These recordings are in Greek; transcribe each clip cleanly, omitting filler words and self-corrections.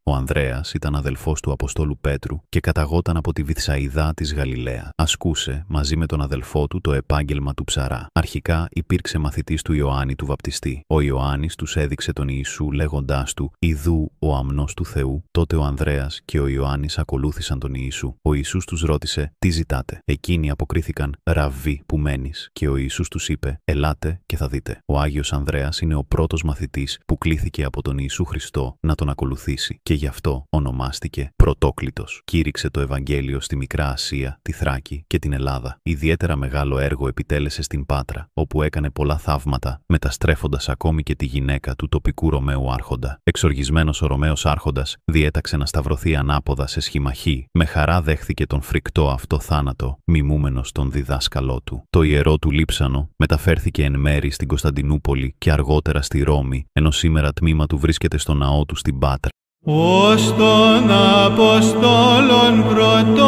Ο Ανδρέας ήταν αδελφός του Αποστόλου Πέτρου και καταγόταν από τη Βηθσαϊδά της Γαλιλαία. Ασκούσε μαζί με τον αδελφό του το επάγγελμα του ψαρά. Αρχικά υπήρξε μαθητής του Ιωάννη του Βαπτιστή. Ο Ιωάννης τους έδειξε τον Ιησού λέγοντάς του «Ιδού ο αμνός του Θεού». Τότε ο Ανδρέας και ο Ιωάννης ακολούθησαν τον Ιησού. Ο Ιησούς τους ρώτησε «Τι ζητάτε?» Εκείνοι αποκρίθηκαν «Ραββί, που μένεις?» Και ο Ιησούς τους είπε «Ελάτε και θα δείτε». Ο Άγιος Ανδρέας είναι ο πρώτος μαθητής που κλήθηκε από τον Ιησού Χριστό να τον ακολουθήσει και γι' αυτό ονομάστηκε Πρωτόκλητος. Κήρυξε το Ευαγγέλιο στη Μικρά Ασία, τη Θράκη και την Ελλάδα. Ιδιαίτερα μεγάλο έργο επιτέλεσε στην Πάτρα, όπου έκανε πολλά θαύματα, μεταστρέφοντας ακόμη και τη γυναίκα του τοπικού Ρωμαίου άρχοντα. Εξοργισμένος ο Ρωμαίος άρχοντας διέταξε να σταυρωθεί ανάποδα σε σχημαχή. Με χαρά δέχθηκε τον φρικτό αυτό θάνατο, μιμούμενος τον διδάσκαλό του. Το ιερό του λείψανο μεταφέρθηκε εν μέρη στην Κωνσταντινούπολη και αργότερα στη Ρώμη, ενώ σήμερα τμήμα του βρίσκεται στο ναό του στην Πάτρα. Ως των Αποστόλων πρωτόκλητος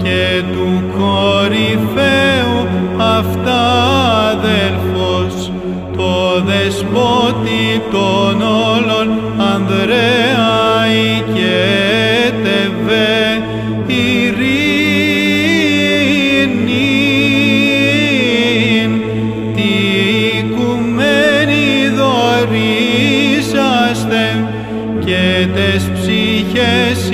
και του κορυφαίου αυτάδελφος, το δεσπότη των όλων Ανδρέα οικέτευε ειρήνην, τη οικουμένη δωρήσαστε και τες ψυχές